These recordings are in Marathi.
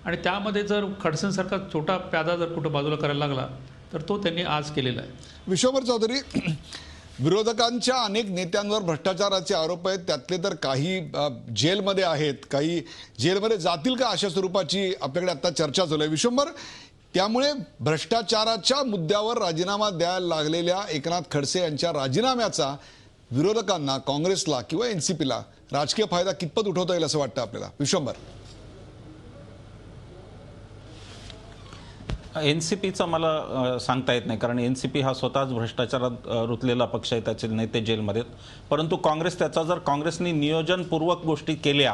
आणि त्यामध्ये जर खडसेंसारखा छोटा प्यादा जर कुठं बाजूला करायला लागला तर तो त्यांनी आज केलेला आहे. विश्वंभर चौधरी, विरोधकांच्या अनेक नेत्यांवर भ्रष्टाचाराचे आरोप आहेत, त्यातले तर काही जेलमध्ये आहेत, काही जेलमध्ये जातील का अशा स्वरूपाची आपल्याकडे आता चर्चा चालू आहे. विश्वंभर, त्यामुळे भ्रष्टाचाराच्या मुद्द्यावर राजीनामा द्यायला लागलेल्या एकनाथ खडसे यांच्या राजीनाम्याचा विरोधकांना, काँग्रेसला किंवा एनसीपीला राजकीय फायदा कितपत उठवता येईल असं वाटतं आपल्याला? विश्वंभर, एनसीपीचा मला सांगता येत नाही, कारण एनसीपी हा स्वतःच भ्रष्टाचारात रुतलेला पक्ष आहे, त्याचे नेते जेलमध्ये. परंतु काँग्रेस त्याचा जर काँग्रेसनी नियोजनपूर्वक गोष्टी केल्या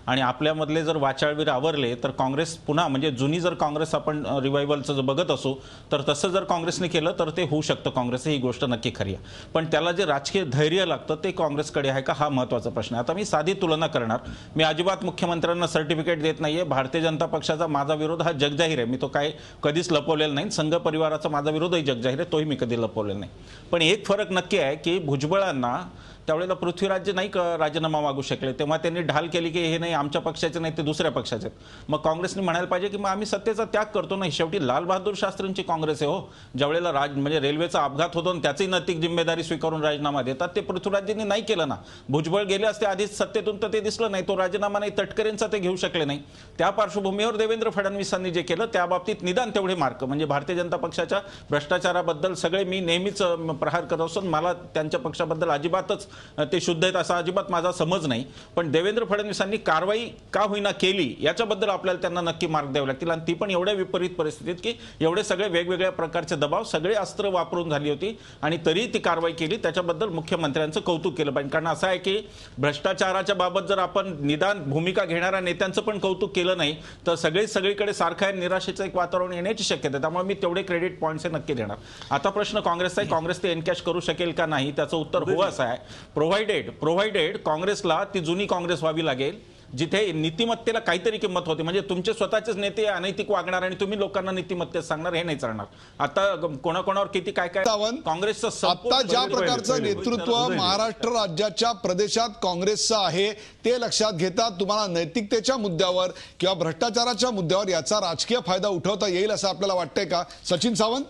आणि आपल्यामधले जर वाचाळवीर आवरले तर काँग्रेस पुन्हा, म्हणजे जुनी जर काँग्रेस आपण रिवायवलचं जर बघत असू तर तसं जर काँग्रेसने केलं तर ते होऊ शकतं. काँग्रेस ही गोष्ट नक्की खरी आहे, पण त्याला जे राजकीय धैर्य लागतं ते काँग्रेसकडे आहे का, हा महत्त्वाचा प्रश्न आहे. आता मी साधी तुलना करणार. मी अजिबात मुख्यमंत्र्यांना सर्टिफिकेट देत नाहीये. भारतीय जनता पक्षाचा माझा विरोध हा जगजाहीर आहे, मी तो काय कधीच लपवलेला नाही. संघ परिवाराचा माझा विरोधही जगजाहीर आहे, तोही मी कधी लपवलेला नाही. पण एक फरक नक्की आहे की भुजबळांना त्यावेळेला पृथ्वीराज नाही राजीनामा मागू शकले, तेव्हा त्यांनी ढाल केली की हे नाही आमच्या पक्षाचे नाही, ते दुसऱ्या पक्षाचे. मग काँग्रेसने म्हणायला पाहिजे की मग आम्ही सत्तेचा त्याग करतो. नाही, शेवटी लाल बहादूर शास्त्रींची काँग्रेस आहे हो. ज्यावेळेला म्हणजे रेल्वेचा अपघात होतो आणि त्याची नैतिक जिम्मेदारी स्वीकारून राजीनामा देतात, ते पृथ्वीराजांनी नाही केलं ना. भुजबळ गेले असते आधीच सत्तेतून तर ते दिसलं नाही, तो राजीनामा नाही, तटकरेंचा ते घेऊ शकले नाही. त्या पार्श्वभूमीवर देवेंद्र फडणवीसांनी जे केलं त्या बाबतीत निदान तेवढे मार्क, म्हणजे भारतीय जनता पक्षाच्या भ्रष्टाचाराबद्दल सगळे मी नेहमीच प्रहार करत असून मला त्यांच्या पक्षाबद्दल अजिबातच ते शुद्ध आहेत असा अजिबात माझा समज नाही. पण देवेंद्र फडणवीसांनी कारवाई का होईना केली याच्याबद्दल आपल्याला त्यांना नक्की मार्क द्यावे लागतील, आणि ती पण एवढ्या विपरीत परिस्थितीत की एवढे सगळे वेगवेगळ्या प्रकारचे दबाव, सगळे अस्त्र वापरून झाली होती आणि तरी ती कारवाई केली. त्याच्याबद्दल मुख्यमंत्र्यांचं कौतुक केलं पाहिजे. कारण असं आहे की भ्रष्टाचाराच्या बाबत जर आपण निदान भूमिका घेणाऱ्या नेत्यांचं पण कौतुक केलं नाही तर सगळीकडे सारखं आहे, निराशेचं एक वातावरण येण्याची शक्यता आहे. त्यामुळे मी तेवढे क्रेडिट पॉईंट्स हे नक्की देणार. आता प्रश्न काँग्रेसचा आहे, काँग्रेस ते एनकॅश करू शकेल का नाही, त्याचं उत्तर हो असं आहे. प्रोव्हाइडेड काँग्रेसला ती जुनी काँग्रेस व्हावी लागेल जिथे नीतिमत्तेला काहीतरी किंमत होते. म्हणजे तुमचे स्वतःचेच नेते अनैतिक वागणार आणि तुम्ही लोकांना नीतिमत्तेत सांगणार, हे नाही चालणार. आता कोणाकोणावर किती काय काय काँग्रेसचं आता ज्या प्रकारचं नेतृत्व महाराष्ट्र राज्याच्या प्रदेशात काँग्रेसचं आहे ते लक्षात घेता तुम्हाला नैतिकतेच्या मुद्द्यावर किंवा भ्रष्टाचाराच्या मुद्द्यावर याचा राजकीय फायदा उठवता येईल असं आपल्याला वाटतंय का? सचिन सावंत,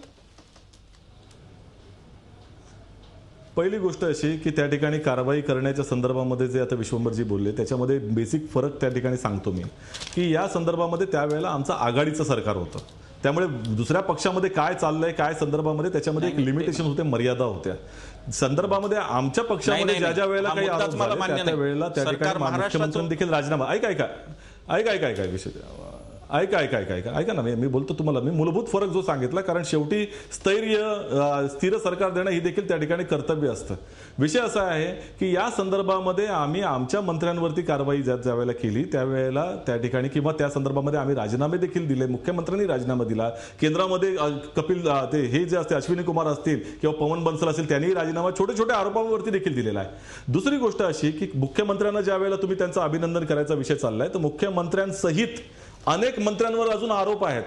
पहिली गोष्ट अशी की त्या ठिकाणी कारवाई करण्याच्या संदर्भामध्ये जे आता विश्वंभरजी बोलले त्याच्यामध्ये बेसिक फरक त्या ठिकाणी सांगतो मी, की या संदर्भामध्ये त्यावेळेला आमचं आघाडीचं सरकार होतं, त्यामुळे दुसऱ्या पक्षामध्ये काय चाललंय काय संदर्भामध्ये त्याच्यामध्ये एक लिमिटेशन होते, मर्यादा होत्या. संदर्भामध्ये आमच्या पक्षामध्ये ज्या ज्या वेळेला काही आरोप झाले त्या वेळेला त्या ठिकाणी मुख्यमंत्र्यांनी देखील राजीनामा ऐका विषय ऐका ना, मी बोलतो तुम्हाला, मी मूलभूत फरक जो सांगितला, कारण शेवटी स्थिर सरकार देणं ही देखील त्या ठिकाणी कर्तव्य असतं. विषय असा आहे की या संदर्भामध्ये आम्ही आमच्या मंत्र्यांवरती कारवाई ज्या वेळेला केली त्यावेळेला त्या ठिकाणी किंवा त्या संदर्भामध्ये आम्ही राजीनामे देखील दिले, मुख्यमंत्र्यांनी राजीनामा दिला, केंद्रामध्ये कपिल ते हे जे असते अश्विनी कुमार असतील किंवा पवन बन्सल असेल त्यांनी राजीनामा छोट्या छोट्या आरोपांवरती देखील दिलेला आहे. दुसरी गोष्ट अशी की मुख्यमंत्र्यांना ज्या वेळेला तुम्ही त्यांचं अभिनंदन करायचा विषय चाललाय तर मुख्यमंत्र्यांसहित अनेक मंत्र्यांवर अजून आरोप आहेत.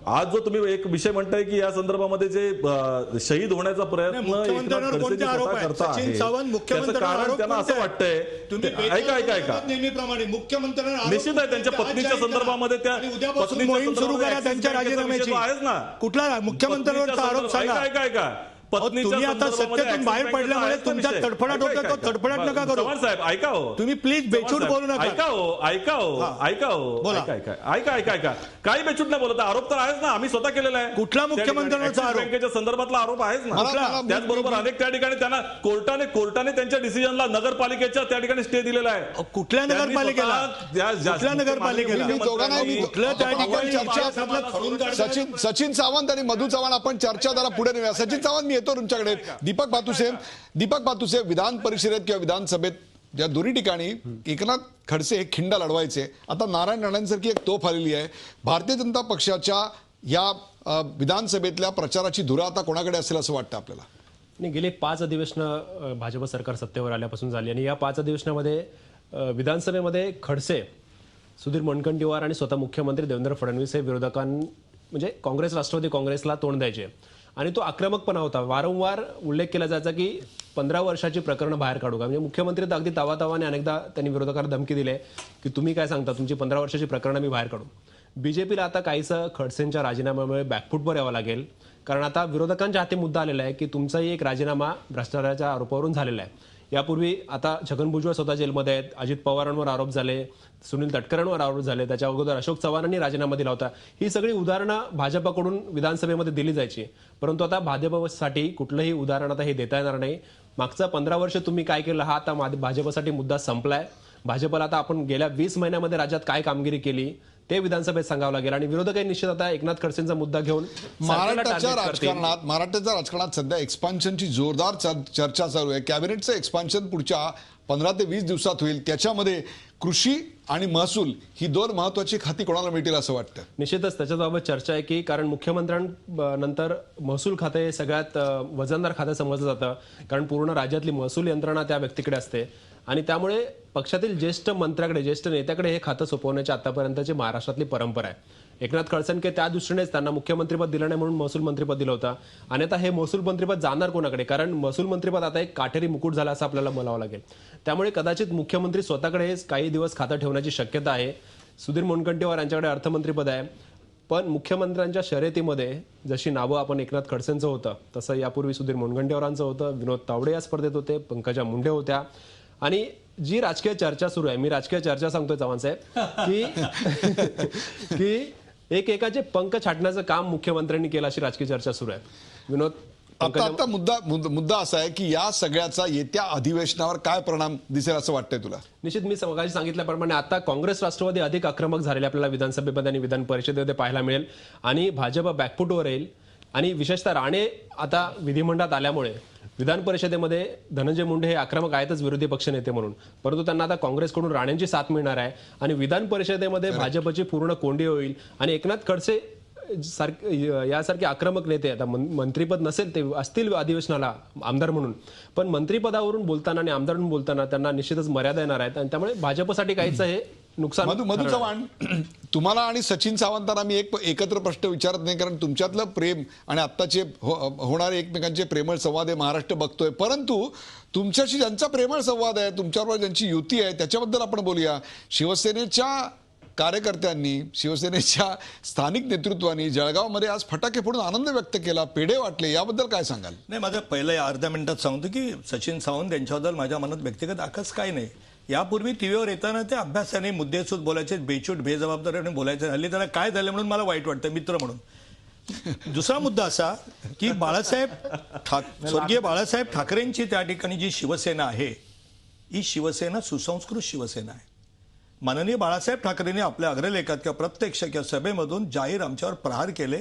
आज जो तुम्ही एक विषय म्हणताय की या संदर्भामध्ये जे शहीद होण्याचा प्रयत्न करता आहे त्याचं कारण त्यांना असं वाटतंय, ऐका नेहमीप्रमाणे मुख्यमंत्र्यांना निश्चित आहे त्यांच्या पत्नीच्या संदर्भामध्ये त्या मोहीम सुरू करा त्यांच्या राजीनाम्याची. आहेच ना, कुठला मुख्यमंत्र्यांवरचा आरोप सांगा. ऐका तुम्ही आता सत्तेतून बाहेर पडल्यामुळे तुमच्या तडफडाट होता, तो तडफडाट नका करू साहेब. ऐका हो, तुम्ही प्लीज बेचूट बोलू नका. ऐका काही बेचूट नाही बोलत. आरोप तर आहेच ना, आम्ही स्वतः केलेला आहे. कुठला मुख्यमंत्र्यांचा आरोप? बँकेच्या संदर्भातला आरोप आहेच ना. त्याचबरोबर अनेक त्या ठिकाणी त्यांना कोर्टाने त्यांच्या डिसिजनला नगरपालिकेच्या त्या ठिकाणी स्टे दिलेला आहे. कुठल्या नगरपालिकेला? सचिन सावंत आणि मधू चव्हाण आपण चर्चा जरा पुढे नेऊया. सचिन सावंत, मी येतो तुमच्याकडे. दीपक भातुसे, विधान परिषदेत किंवा विधानसभेत या दोन्ही ठिकाणी एकनाथ खडसे हे खिंडा लढवायचे, आता नारायण राणेंसारखी एक तोफ आलेली आहे. भारतीय जनता पक्षाच्या या विधानसभेतल्या प्रचाराची धुरा आता कोणाकडे असेल असं वाटतं आपल्याला? नाही, गेले 5 अधिवेशनं भाजप सरकार सत्तेवर आल्यापासून झाली आणि या 5 अधिवेशनामध्ये विधानसभेमध्ये खडसे, सुधीर मुनगंटीवार आणि स्वतः मुख्यमंत्री देवेंद्र फडणवीस हे म्हणजे काँग्रेस राष्ट्रवादी काँग्रेसला तोंड द्यायचे आणि तो आक्रमकपणा होता. वारंवार उल्लेख केला जायचा की 15 वर्षाची प्रकरणं बाहेर काढू का. म्हणजे मुख्यमंत्री तर अगदी तावातावाने अनेकदा त्यांनी विरोधकांना धमकी दिली की तुम्ही काय सांगता, तुमची 15 वर्षाची प्रकरणं मी बाहेर काढू. बीजेपीला आता काहीसं खडसेंच्या राजीनाम्यामुळे बॅकफूटवर यावं लागेल, कारण आता विरोधकांच्या हाती मुद्दा आलेला आहे की तुमचाही एक राजीनामा भ्रष्टाचाराच्या आरोपावरून झालेला आहे. यापूर्वी आता छगन भुजबळ स्वतः जेलमध्ये आहेत, अजित पवारांवर आरोप झाले, सुनील तटकरेंवर आरोप झाले, त्याच्या अगोदर अशोक चव्हाणांनी राजीनामा दिला होता. ही सगळी उदाहरणं भाजपकडून विधानसभेमध्ये दिली जायची, परंतु आता भाजपसाठी कुठलंही उदाहरण आता हे देता येणार नाही. मागचं 15 वर्ष तुम्ही काय केलं हा आता भाजपसाठी मुद्दा संपलाय. भाजपला आता आपण गेल्या 20 महिन्यामध्ये राज्यात काय कामगिरी केली ते विधानसभेत सांगावं लागेल आणि विरोधकही निश्चित आता एकनाथ खडसेंचा मुद्दा घेऊन महाराष्ट्राच्या राजकारणात सध्या एक्सपान्शनची जोरदार चर्चा चालू आहे. कॅबिनेटचं एक्सपान्शन पुढच्या 15 ते 20 दिवसात होईल. त्याच्यामध्ये कृषी आणि महसूल ही 2 महत्वाची खाती कोणाला मिळतील असं वाटतं? निश्चितच त्याच्याबाबत चर्चा आहे की कारण मुख्यमंत्र्यांनंतर महसूल खाते हे सगळ्यात वजनदार खातं समजलं जातं, कारण पूर्ण राज्यातली महसूल यंत्रणा त्या व्यक्तीकडे असते आणि त्यामुळे पक्षातील ज्येष्ठ मंत्र्याकडे, ज्येष्ठ नेत्याकडे हे खातं सोपवण्याची आतापर्यंतची महाराष्ट्रातली परंपरा आहे. एकनाथ खडसे त्या दृष्टीनेच त्यांना मुख्यमंत्रीपद दिलं नाही म्हणून महसूल मंत्रीपद दिलं होतं आणि आता हे महसूल मंत्रीपद जाणार कोणाकडे, कारण महसूल मंत्रीपद आता एक काटेरी मुकुट झाला असं आपल्याला बोलावं लागेल. त्यामुळे कदाचित मुख्यमंत्री स्वतःकडे काही दिवस खातं ठेवण्याची शक्यता आहे. सुधीर मुनगंटीवार यांच्याकडे अर्थमंत्रीपद आहे, पण मुख्यमंत्र्यांच्या शर्यतीमध्ये जशी नावं आपण एकनाथ खडसेंचं होतं तसं यापूर्वी सुधीर मुनगंटीवारांचं होतं, विनोद तावडे या स्पर्धेत होते, पंकजा मुंडे होत्या आणि जी राजकीय चर्चा सुरू आहे, मी राजकीय चर्चा सांगतोय चव्हाण साहेब की एकेकाचे पंख छाटण्याचं काम मुख्यमंत्र्यांनी केलं अशी राजकीय चर्चा सुरू आहे. विनोद आता मुद्दा असा आहे की या सगळ्याचा येत्या अधिवेशनावर काय परिणाम दिसेल असं वाटतंय तुला? निश्चित मी मगाशी सांगितल्याप्रमाणे आता काँग्रेस राष्ट्रवादी अधिक आक्रमक झालेले आपल्याला विधानसभेमध्ये आणि विधान परिषदेमध्ये पाहायला मिळेल आणि भाजप बॅकफूटवर येईल आणि विशेषतः राणे आता विधिमंडळात आल्यामुळे विधान परिषदेमध्ये धनंजय मुंडे हे आक्रमक आहेतच विरोधी पक्षनेते म्हणून, परंतु त्यांना आता काँग्रेसकडून राणेंची साथ मिळणार आहे आणि विधान परिषदेमध्ये भाजपची पूर्ण कोंडी होईल आणि एकनाथ खडसे यासारखे आक्रमक नेते आता मंत्रीपद नसेल ते असतील अधिवेशनाला आमदार म्हणून, पण मंत्रीपदावरून बोलताना आणि आमदार म्हणून बोलताना त्यांना निश्चितच मर्यादा येणार आहेत आणि त्यामुळे भाजपसाठी काहीच हे नुकसान. मधु चव्हाण, तुम्हाला आणि सचिन सावंतांना मी एकत्र प्रश्न विचारत नाही, कारण तुमच्यातलं प्रेम आणि आत्ताचे होणारे एकमेकांचे प्रेमळ संवाद हे महाराष्ट्र बघतोय, परंतु तुमच्याशी ज्यांचा प्रेमळ संवाद आहे, तुमच्याबरोबर ज्यांची युती आहे त्याच्याबद्दल आपण बोलूया. शिवसेनेच्या कार्यकर्त्यांनी, शिवसेनेच्या स्थानिक नेतृत्वाने जळगावमध्ये आज फटाके फोडून आनंद व्यक्त केला, पेढे वाटले, याबद्दल काय सांगाल? नाही, माझं पहिलं अर्ध्या मिनिटात सांगतो की सचिन सावंत यांच्याबद्दल माझ्या मनात व्यक्तिगत आकस काय नाही. यापूर्वी टीव्हीवर येताना ते अभ्यासाने मुद्देसूद बोलायचे, बेचूट बेजबाबदारीने बोलायचे. हल्ली त्याला काय झालं म्हणून मला वाईट वाटतं मित्र म्हणून. दुसरा मुद्दा असा की स्वर्गीय बाळासाहेब ठाकरेंची त्या ठिकाणी जी शिवसेना आहे ही शिवसेना सुसंस्कृत शिवसेना आहे. माननीय बाळासाहेब ठाकरेंनी आपल्या अग्रलेखात किंवा प्रत्यक्ष किंवा सभेमधून जाहीर आमच्यावर प्रहार केले,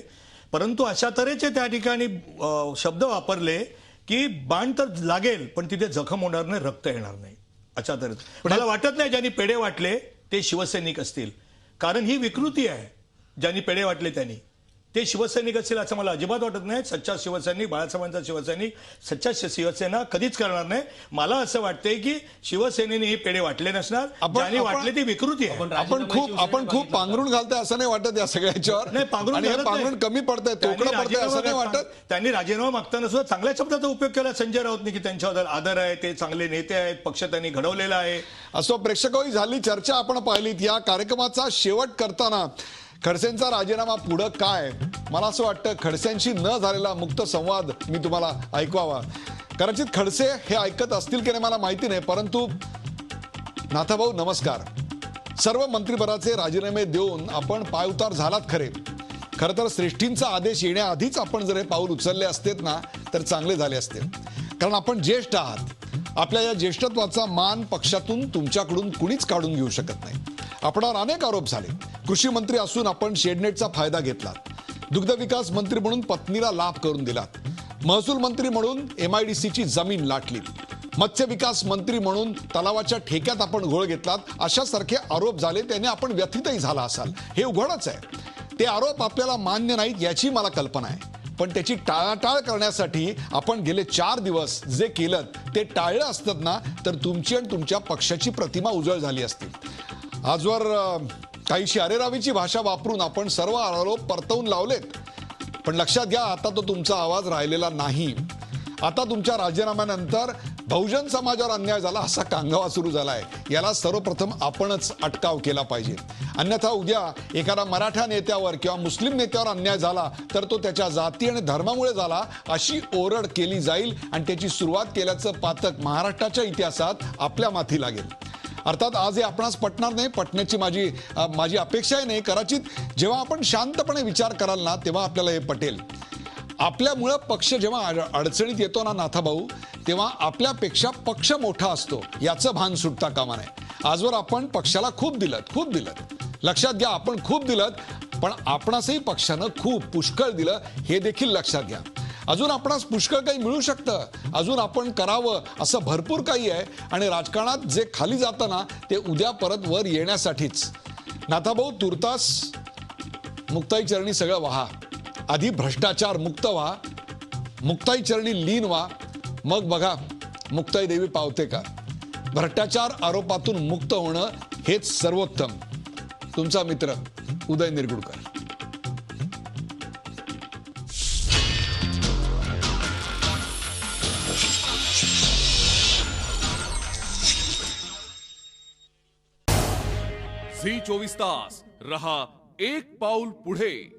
परंतु अशा तऱ्हेचे त्या ठिकाणी शब्द वापरले की बाण तर लागेल पण तिथे जखम होणार नाही, रक्त येणार नाही. अशा तऱ्हेचं मला वाटत नाही ज्यांनी पेढे वाटले ते शिवसैनिक असतील, कारण ही विकृती आहे. ज्यांनी पेढे वाटले त्यांनी ते शिवसैनिक असतील असं मला अजिबात वाटत नाही. सच्चा शिवसैनिक, बाळासाहेबांचा शिवसैनिक, सच्चा शिवसेना कधीच करणार नाही. मला असं वाटतंय की शिवसेनेने हे पेढे वाटले नसणार, ज्यांनी वाटले ती विकृती आहे. आपण खूप पांघरून घालतोय असं नाही वाटत या सगळ्याच्यावर? नाही, पांघरून कमी पडतंय, तोकडं पडतंय असं नाही वाटत? त्यांनी राजीनामा मागताना सुद्धा चांगल्या शब्दाचा उपयोग केला संजय राऊतनी की त्यांच्याबद्दल आदर आहे, ते चांगले नेते आहेत, पक्ष त्यांनी घडवलेला आहे. असो, प्रेक्षकांनी झाली चर्चा आपण पाहिलीत. या कार्यक्रमाचा शेवट करताना खडसेंचा राजीनामा पुढं काय, मला असं वाटतं खडसेंशी न झालेला मुक्त संवाद मी तुम्हाला ऐकवावा. कदाचित खडसे हे ऐकत असतील की नाही मला माहिती नाही, परंतु नाथाभाऊ नमस्कार. सर्व मंत्रिपदाचे राजीनामे देऊन आपण पायउतार झालात खरे. खरं तर श्रेष्ठींचा आदेश येण्याआधीच आपण जर हे पाऊल उचलले असतेत ना तर चांगले झाले असते, कारण आपण ज्येष्ठ आहात. आपल्या या ज्येष्ठत्वाचा मान पक्षातून तुमच्याकडून कुणीच काढून घेऊ शकत नाही. आपणावर अनेक आरोप झाले. कृषी मंत्री असून आपण शेडनेटचा फायदा घेतलात, दुग्ध विकास मंत्री म्हणून पत्नीला लाभ करून दिलात, महसूल मंत्री म्हणून MIDCची जमीन लाटली, मत्स्य विकास मंत्री म्हणून तलावाच्या ठेक्यात आपण घोळ घेतलात. अशासारखे आरोप झाले, त्याने आपण व्यथितही झाला असाल, हे उघडच आहे. ते आरोप आपल्याला मान्य नाहीत याची मला कल्पना आहे, पण त्याची टाळाटाळ करण्यासाठी आपण गेले 4 दिवस जे केलं ते टाळलं असतं ना तर तुमची आणि तुमच्या पक्षाची प्रतिमा उजळ झाली असती. आजवर काहीशी अरेरावीची भाषा वापरून आपण सर्व आरोप परतवून लावलेत, पण लक्षात घ्या आता तो तुमचा आवाज राहिलेला नाही. आता तुमच्या राजीनाम्यानंतर बहुजन समाजावर अन्याय झाला असा कांगावा सुरू झाला आहे. याला सर्वप्रथम आपणच अटकाव केला पाहिजे. अन्यथा उद्या एखादा मराठा नेत्यावर किंवा मुस्लिम नेत्यावर अन्याय झाला तर तो त्याच्या जाती आणि धर्मामुळे झाला अशी ओरड केली जाईल आणि त्याची सुरुवात केल्याचं पातक महाराष्ट्राच्या इतिहासात आपल्या माथी लागेल. अर्थात आज हे आपणास पटणार नाही, पटण्याची माझी अपेक्षाही नाही. कदाचित जेव्हा आपण शांतपणे विचार कराल ना तेव्हा आपल्याला हे पटेल. आपल्यामुळं पक्ष जेव्हा अडचणीत येतो ना नाथाभाऊ, तेव्हा आपल्यापेक्षा पक्ष मोठा असतो याचं भान सुटता कामा नये. आजवर आपण पक्षाला खूप दिलं. लक्षात घ्या, आपण खूप दिलं, पण आपणासही पक्षानं खूप पुष्कळ दिलं हे देखील लक्षात घ्या. अजून आपणास पुष्कळ काही मिळू शकतं, अजून आपण करावं असं भरपूर काही आहे. आणि राजकारणात जे खाली जातं ना ते उद्या परत वर येण्यासाठीच. नाथाभाऊ, तुर्तास मुक्ताई चरणी सगळं व्हा. आधी भ्रष्टाचार मुक्त व्हा, मुक्ताई चरणी लीन व्हा, मग बघा मुक्ताई देवी पावते का. भ्रष्टाचार आरोपातून मुक्त होणं हेच सर्वोत्तम. तुमचा मित्र उदय निरगुडकर. झी 24 तास रहा एक पाऊल पुढे.